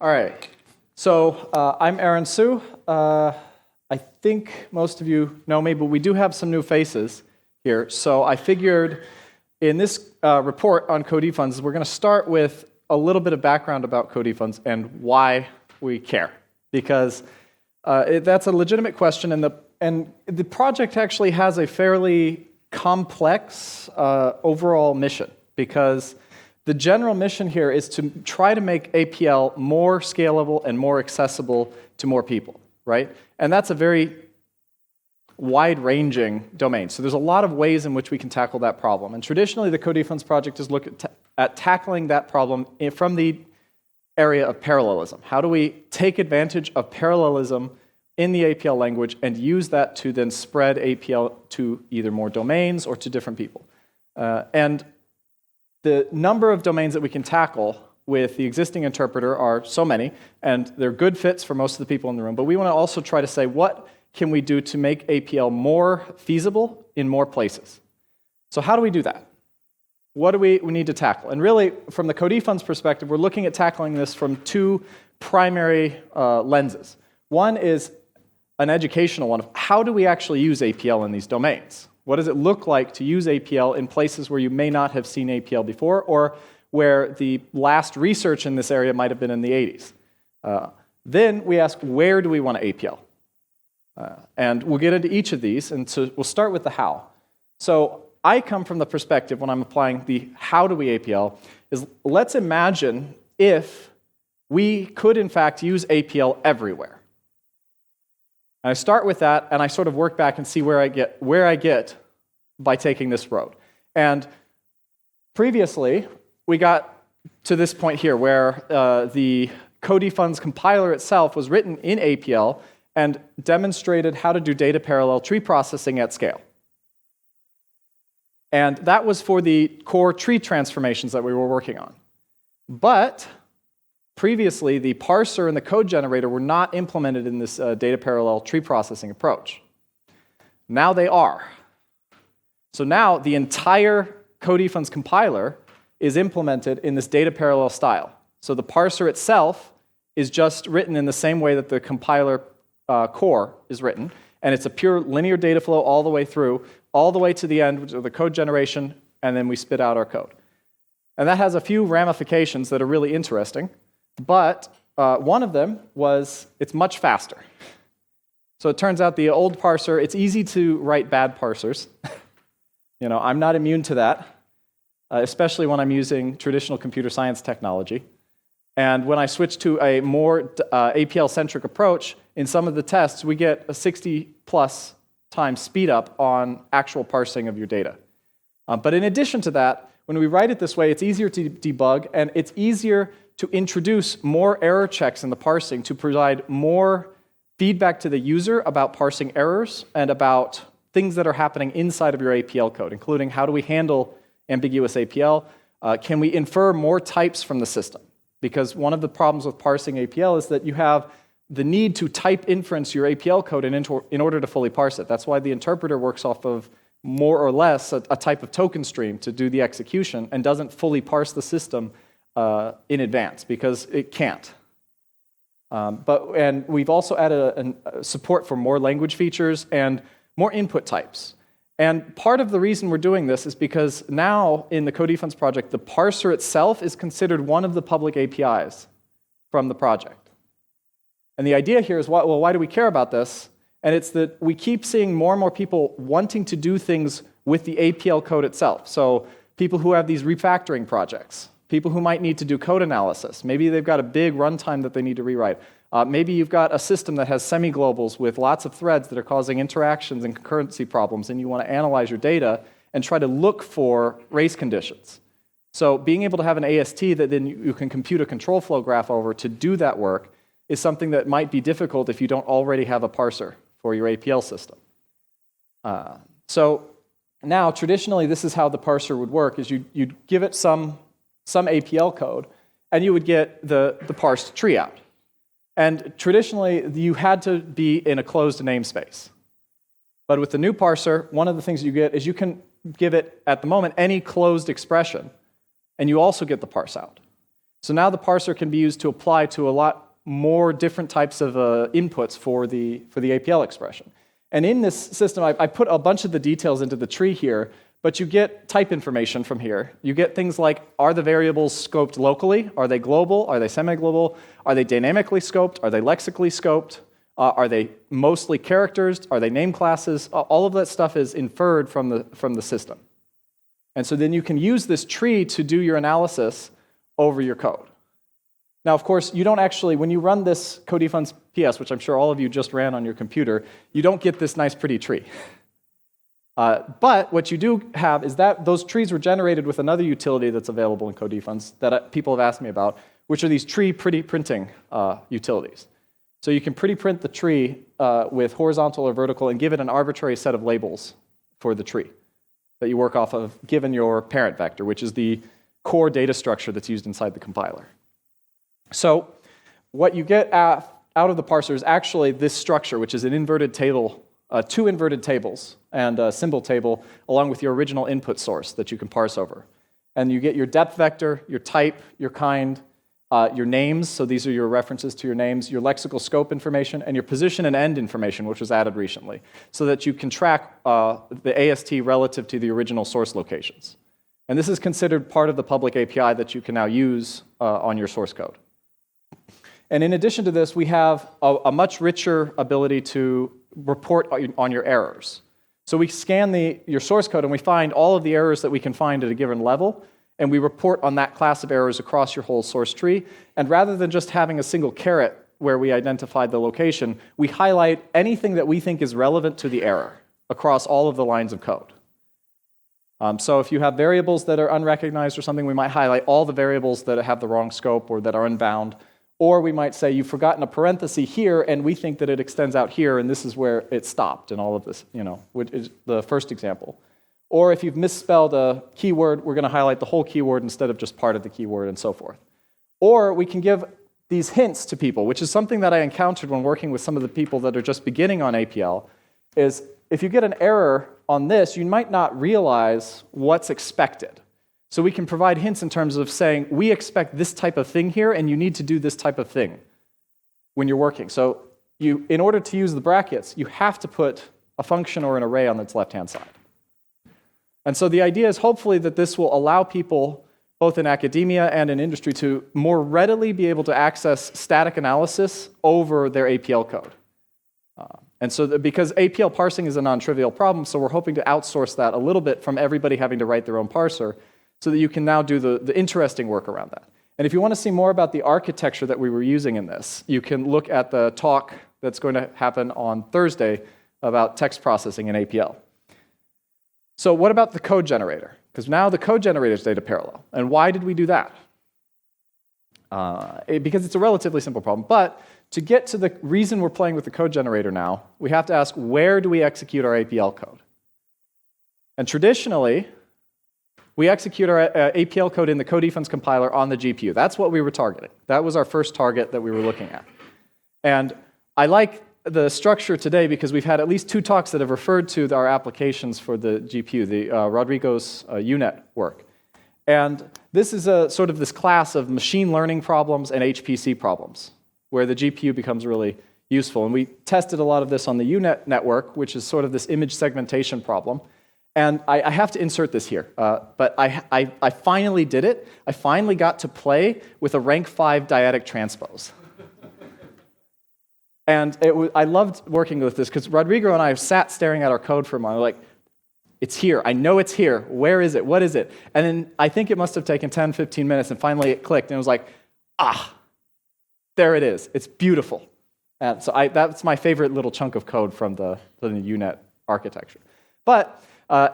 All right. So I'm Aaron Su. I think most of you know me, but we do have some new faces here. So I figured in this report on Co-dfns, we're going to start with a little bit of background about Co-dfns and why we care, because that's a legitimate question, and the project actually has a fairly complex overall mission, because the general mission here is to try to make APL more scalable and more accessible to more people, right? And that's a very wide-ranging domain. So there's a lot of ways in which we can tackle that problem. And traditionally, the Co-dfns project is looking at tackling that problem from the area of parallelism. How do we take advantage of parallelism in the APL language and use that to then spread APL to either more domains or to different people? And the number of domains that we can tackle with the existing interpreter are so many, and they're good fits for most of the people in the room, but we want to also try to say, what can we do to make APL more feasible in more places? So how do we do that? What do we need to tackle? And really, from the Co-dfns perspective, we're looking at tackling this from two primary lenses. One is an educational one of how do we actually use APL in these domains? What does it look like to use APL in places where you may not have seen APL before, or where the last research in this area might have been in the 80s? Then we ask, where do we want to APL? And we'll get into each of these, and so we'll start with the how. So I come from the perspective, when I'm applying the how do we APL, is let's imagine if we could in fact use APL everywhere. And I start with that, and I sort of work back and see where I get by taking this road. And previously, we got to this point here where the Co-dfns compiler itself was written in APL and demonstrated how to do data parallel tree processing at scale. And that was for the core tree transformations that we were working on. But previously, the parser and the code generator were not implemented in this data parallel tree processing approach. Now they are. So now the entire Co-dfns compiler is implemented in this data parallel style. So the parser itself is just written in the same way that the compiler core is written, and it's a pure linear data flow all the way through, all the way to the end, which is the code generation, and then we spit out our code. And that has a few ramifications that are really interesting. But one of them was it's much faster. So it turns out the old parser, it's easy to write bad parsers. I'm not immune to that, especially when I'm using traditional computer science technology. And when I switch to a more APL-centric approach, in some of the tests, we get a 60+ times speed up on actual parsing of your data. But in addition to that, when we write it this way, it's easier to debug, and it's easier to introduce more error checks in the parsing to provide more feedback to the user about parsing errors and about things that are happening inside of your APL code, including how do we handle ambiguous APL? Can we infer more types from the system? Because one of the problems with parsing APL is that you have the need to type inference your APL code in order to fully parse it. That's why the interpreter works off of more or less a type of token stream to do the execution and doesn't fully parse the system in advance, because it can't. And we've also added support for more language features and more input types. And part of the reason we're doing this is because now in the Co-dfns project, the parser itself is considered one of the public APIs from the project. And the idea here is, why do we care about this? And it's that we keep seeing more and more people wanting to do things with the APL code itself. So people who have these refactoring projects, people who might need to do code analysis. Maybe they've got a big runtime that they need to rewrite. Maybe you've got a system that has semi-globals with lots of threads that are causing interactions and concurrency problems, and you want to analyze your data and try to look for race conditions. So being able to have an AST that then you can compute a control flow graph over to do that work is something that might be difficult if you don't already have a parser for your APL system. So now, traditionally, this is how the parser would work, is you'd give it some APL code, and you would get the parsed tree out. And traditionally, you had to be in a closed namespace. But with the new parser, one of the things you get is you can give it, at the moment, any closed expression, and you also get the parse out. So now the parser can be used to apply to a lot more different types of inputs for the APL expression. And in this system, I put a bunch of the details into the tree here, but you get type information from here. You get things like, are the variables scoped locally? Are they global? Are they semi-global? Are they dynamically scoped? Are they lexically scoped? Are they mostly characters? Are they name classes? All of that stuff is inferred from the system. And so then you can use this tree to do your analysis over your code. Now, of course, you don't actually, when you run this Co-dfns PS, which I'm sure all of you just ran on your computer, you don't get this nice pretty tree. But what you do have is that those trees were generated with another utility that's available in Co-dfns that people have asked me about, which are these tree pretty printing utilities. So you can pretty print the tree with horizontal or vertical and give it an arbitrary set of labels for the tree that you work off of given your parent vector, which is the core data structure that's used inside the compiler. So what you get out of the parser is actually this structure, which is an inverted table, two inverted tables and a symbol table along with your original input source that you can parse over. And you get your depth vector, your type, your kind, your names, so these are your references to your names, your lexical scope information, and your position and end information, which was added recently, so that you can track the AST relative to the original source locations. And this is considered part of the public API that you can now use on your source code. And in addition to this, we have a much richer ability to report on your errors. So we scan your source code and we find all of the errors that we can find at a given level, and we report on that class of errors across your whole source tree. And rather than just having a single caret where we identified the location, we highlight anything that we think is relevant to the error across all of the lines of code. So if you have variables that are unrecognized or something, we might highlight all the variables that have the wrong scope or that are unbound. Or we might say, you've forgotten a parenthesis here, and we think that it extends out here, and this is where it stopped, and all of this, which is the first example. Or if you've misspelled a keyword, we're going to highlight the whole keyword instead of just part of the keyword, and so forth. Or we can give these hints to people, which is something that I encountered when working with some of the people that are just beginning on APL, is if you get an error on this, you might not realize what's expected. So we can provide hints in terms of saying, we expect this type of thing here, and you need to do this type of thing when you're working. So in order to use the brackets, you have to put a function or an array on its left-hand side. And so the idea is hopefully that this will allow people, both in academia and in industry, to more readily be able to access static analysis over their APL code. And so because APL parsing is a non-trivial problem, so we're hoping to outsource that a little bit from everybody having to write their own parser, so that you can now do the interesting work around that. And if you want to see more about the architecture that we were using in this, you can look at the talk that's going to happen on Thursday about text processing in APL. So what about the code generator? Because now the code generator is data parallel. And why did we do that? Because it's a relatively simple problem. But to get to the reason we're playing with the code generator now, we have to ask, where do we execute our APL code? And traditionally, we execute our APL code in the Co-dfns compiler on the GPU. That's what we were targeting. That was our first target that we were looking at. And I like the structure today because we've had at least 2 talks that have referred to our applications for the GPU, the Rodrigo's UNet work. And this is a sort of this class of machine learning problems and HPC problems, where the GPU becomes really useful. And we tested a lot of this on the UNet network, which is sort of this image segmentation problem. And I have to insert this here, but I finally did it. I finally got to play with a rank 5 dyadic transpose. And I loved working with this because Rodrigo and I sat staring at our code for a moment, like, it's here. I know it's here. Where is it? What is it? And then I think it must have taken 10, 15 minutes, and finally it clicked, and it was like, there it is. It's beautiful. And so that's my favorite little chunk of code from the UNet architecture. But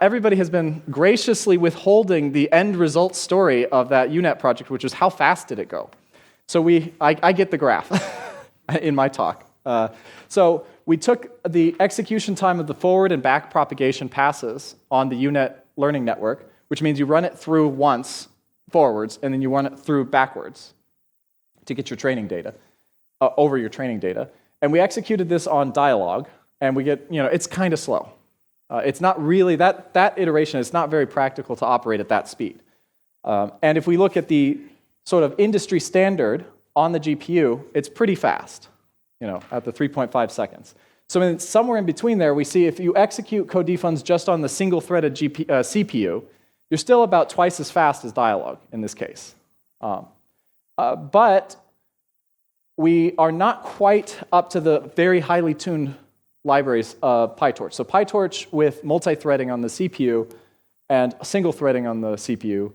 everybody has been graciously withholding the end result story of that UNet project, which is how fast did it go? So I get the graph in my talk. So we took the execution time of the forward and back propagation passes on the UNet learning network, which means you run it through once forwards, and then you run it through backwards to get your training data, over your training data. And we executed this on Dyalog, and we get, it's kind of slow. It's not really, that iteration is not very practical to operate at that speed. And if we look at the sort of industry standard on the GPU, it's pretty fast, at the 3.5 seconds. So somewhere in between there, we see if you execute Co-dfns just on the single-threaded CPU, you're still about twice as fast as Dyalog in this case. But we are not quite up to the very highly tuned libraries of PyTorch. So PyTorch with multi-threading on the CPU and single threading on the CPU,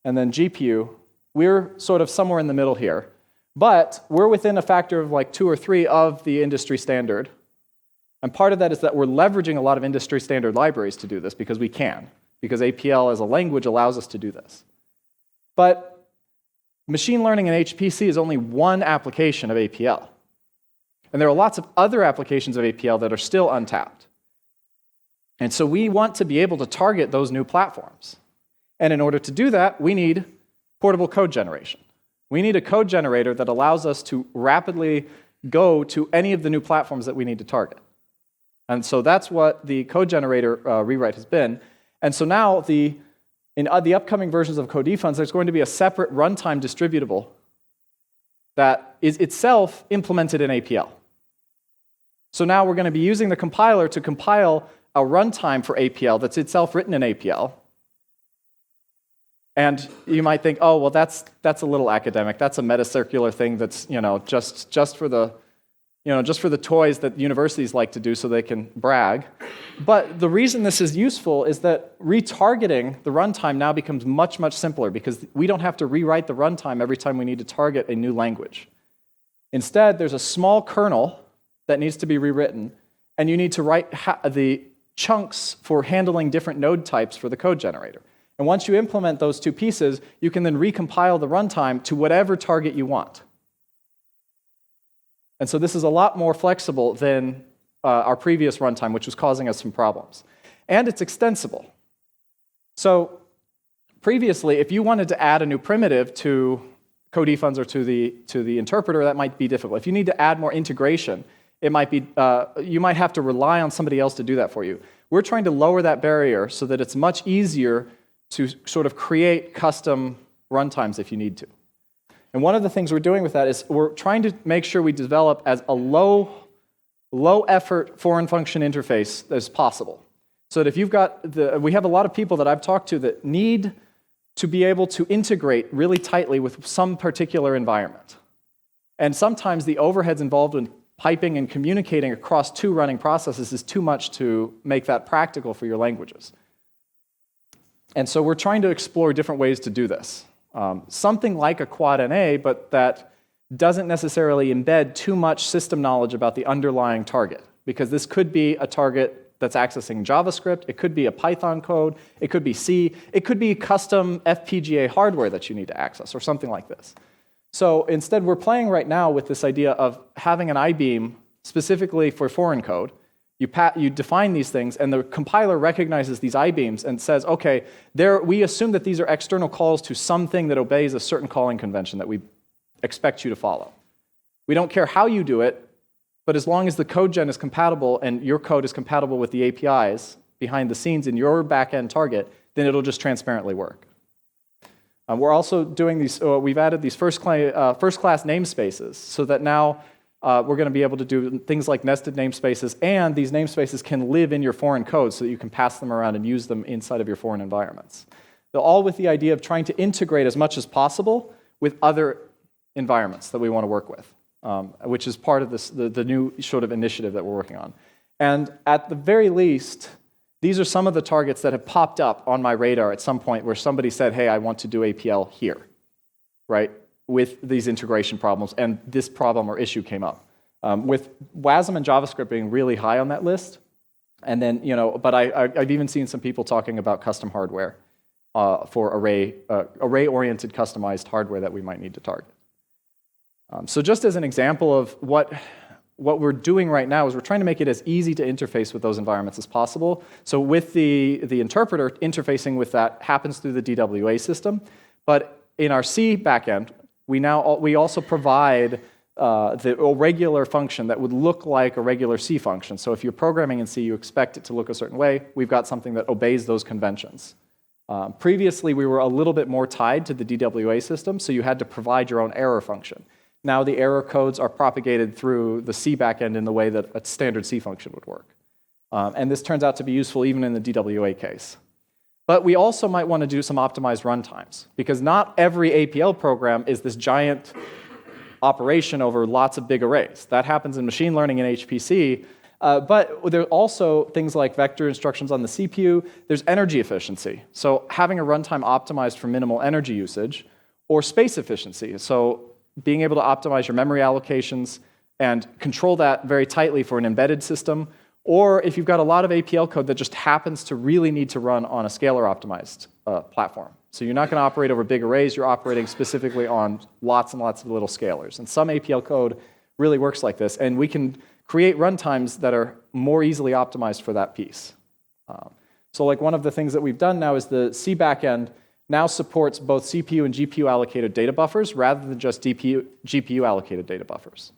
and then GPU, we're sort of somewhere in the middle here. But we're within a factor of like 2 or 3 of the industry standard. And part of that is that we're leveraging a lot of industry standard libraries to do this because we can, because APL as a language allows us to do this. But machine learning and HPC is only one application of APL. And there are lots of other applications of APL that are still untapped. And so we want to be able to target those new platforms. And in order to do that, we need portable code generation. We need a code generator that allows us to rapidly go to any of the new platforms that we need to target. And so that's what the code generator rewrite has been. And so now in the upcoming versions of Co-dfns, there's going to be a separate runtime distributable that is itself implemented in APL. So now we're going to be using the compiler to compile a runtime for APL that's itself written in APL. And you might think, oh, well, that's a little academic. That's a metacircular thing that's just for the toys that universities like to do so they can brag. But the reason this is useful is that retargeting the runtime now becomes much, much simpler because we don't have to rewrite the runtime every time we need to target a new language. Instead, there's a small kernel that needs to be rewritten, and you need to write the chunks for handling different node types for the code generator. And once you implement those 2 pieces, you can then recompile the runtime to whatever target you want. And so this is a lot more flexible than our previous runtime, which was causing us some problems. And it's extensible. So previously, if you wanted to add a new primitive to Co-dfns or to the interpreter, that might be difficult. If you need to add more integration, it might be you might have to rely on somebody else to do that for you. We're trying to lower that barrier so that it's much easier to sort of create custom runtimes if you need to. And one of the things we're doing with that is we're trying to make sure we develop as a low effort foreign function interface as possible. So that if you've got we have a lot of people that I've talked to that need to be able to integrate really tightly with some particular environment. And sometimes the overheads involved in piping and communicating across 2 running processes is too much to make that practical for your languages. And so we're trying to explore different ways to do this. Something like a quad NA, but that doesn't necessarily embed too much system knowledge about the underlying target, because this could be a target that's accessing JavaScript, it could be a Python code, it could be C, it could be custom FPGA hardware that you need to access, or something like this. So instead, we're playing right now with this idea of having an I-beam specifically for foreign code. You define these things, and the compiler recognizes these I-beams and says, okay, we assume that these are external calls to something that obeys a certain calling convention that we expect you to follow. We don't care how you do it, but as long as the code gen is compatible and your code is compatible with the APIs behind the scenes in your back-end target, then it'll just transparently work. We're also doing these, we've added these first-class namespaces so that now we're going to be able to do things like nested namespaces, and these namespaces can live in your foreign code so that you can pass them around and use them inside of your foreign environments. All with the idea of trying to integrate as much as possible with other environments that we want to work with, which is part of the new sort of initiative that we're working on. And at the very least, these are some of the targets that have popped up on my radar at some point where somebody said, hey, I want to do APL here, right? With these integration problems, and this problem or issue came up. With WASM and JavaScript being really high on that list, and then, but I've even seen some people talking about custom hardware for array-oriented customized hardware that we might need to target. So just as an example of what we're doing right now is we're trying to make it as easy to interface with those environments as possible. So with the interpreter, interfacing with that happens through the DWA system, but in our C backend, we also provide the regular function that would look like a regular C function. So if you're programming in C, you expect it to look a certain way. We've got something that obeys those conventions Previously, we were a little bit more tied to the DWA system, so you had to provide your own error function. Now the error codes are propagated through the C backend in the way that a standard C function would work. And this turns out to be useful even in the DWA case. But we also might want to do some optimized runtimes, because not every APL program is this giant operation over lots of big arrays. That happens in machine learning and HPC, but there are also things like vector instructions on the CPU. There's energy efficiency, so having a runtime optimized for minimal energy usage, or space efficiency, so being able to optimize your memory allocations and control that very tightly for an embedded system, or if you've got a lot of APL code that just happens to really need to run on a scalar-optimized platform. So you're not going to operate over big arrays, you're operating specifically on lots and lots of little scalars. And some APL code really works like this, and we can create runtimes that are more easily optimized for that piece. So like one of the things that we've done now is the C backend now supports both CPU and GPU allocated data buffers rather than just GPU allocated data buffers.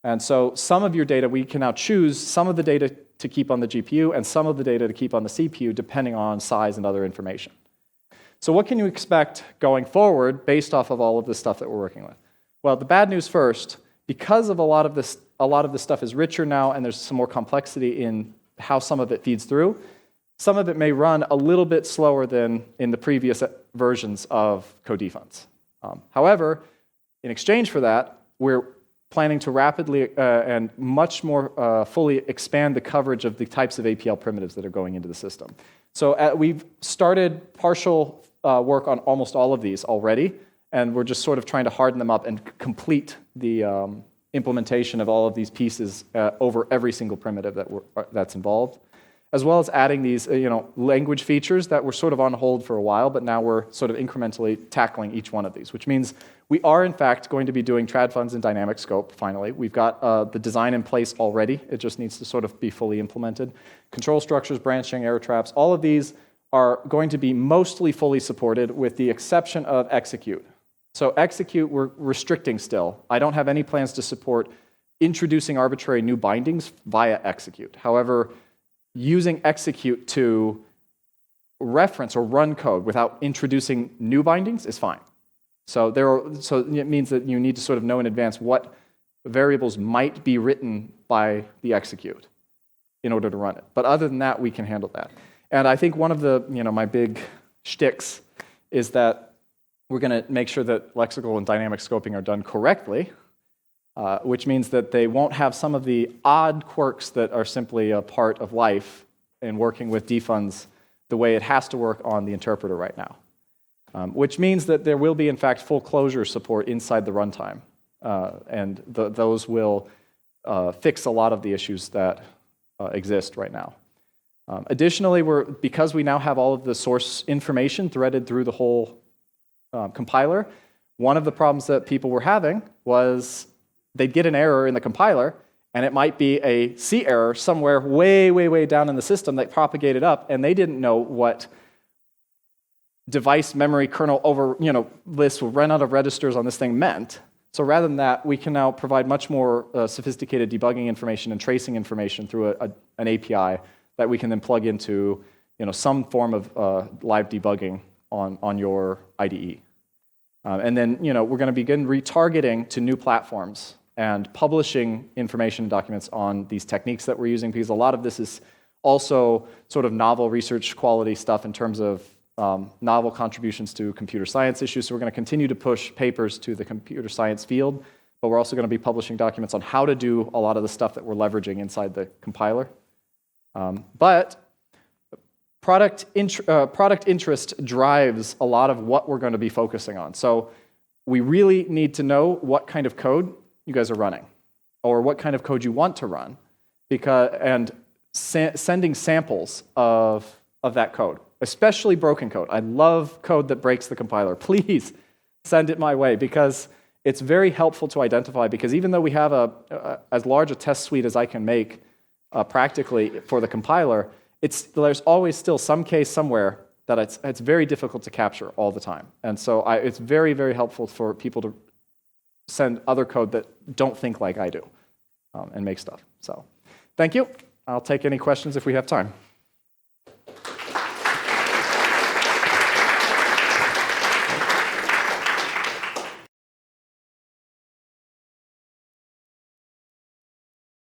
And so some of your data, we can now choose some of the data to keep on the GPU and some of the data to keep on the CPU depending on size and other information. So what can you expect going forward based off of all of this stuff that we're working with? Well, the bad news first, because of a lot of this stuff is richer now and there's some more complexity in how some of it feeds through, some of it may run a little bit slower than in the previous versions of Co-dfns. However, in exchange for that, we're planning to rapidly and much more fully expand the coverage of the types of APL primitives that are going into the system. So we've started partial work on almost all of these already, and we're just sort of trying to harden them up and complete the implementation of all of these pieces over every single primitive that's involved, as well as adding these language features that were sort of on hold for a while, but now we're sort of incrementally tackling each one of these, which means we are, in fact, going to be doing trad funds in dynamic scope, finally. We've got the design in place already. It just needs to sort of be fully implemented. Control structures, branching, error traps, all of these are going to be mostly fully supported with the exception of execute. So execute, we're restricting still. I don't have any plans to support introducing arbitrary new bindings via execute. However, using execute to reference or run code without introducing new bindings is fine. So it means that you need to sort of know in advance what variables might be written by the execute in order to run it. But other than that, we can handle that. And I think one of the my big shticks is that we're going to make sure that lexical and dynamic scoping are done correctly, which means that they won't have some of the odd quirks that are simply a part of life in working with dfunds the way it has to work on the interpreter right now. Which means that there will be, in fact, full closure support inside the runtime. And those will fix a lot of the issues that exist right now. Additionally, because we now have all of the source information threaded through the whole compiler, one of the problems that people were having was they'd get an error in the compiler, and it might be a C error somewhere way, way, way down in the system that propagated up, and they didn't know what device memory kernel over list will run out of registers on this thing meant. So rather than that, we can now provide much more sophisticated debugging information and tracing information through an API that we can then plug into some form of live debugging on your IDE. And then we're going to begin retargeting to new platforms and publishing information and documents on these techniques that we're using, because a lot of this is also sort of novel research quality stuff in terms of novel contributions to computer science issues. So we're going to continue to push papers to the computer science field, but we're also going to be publishing documents on how to do a lot of the stuff that we're leveraging inside the compiler. But product interest drives a lot of what we're going to be focusing on. So we really need to know what kind of code you guys are running, or what kind of code you want to run, and sending samples of that code, especially broken code. I love code that breaks the compiler. Please send it my way, because it's very helpful to identify, because even though we have as large a test suite as I can make practically for the compiler, there's always still some case somewhere that it's very difficult to capture all the time. And so it's very, very helpful for people to send other code that don't think like I do and make stuff. So thank you. I'll take any questions if we have time.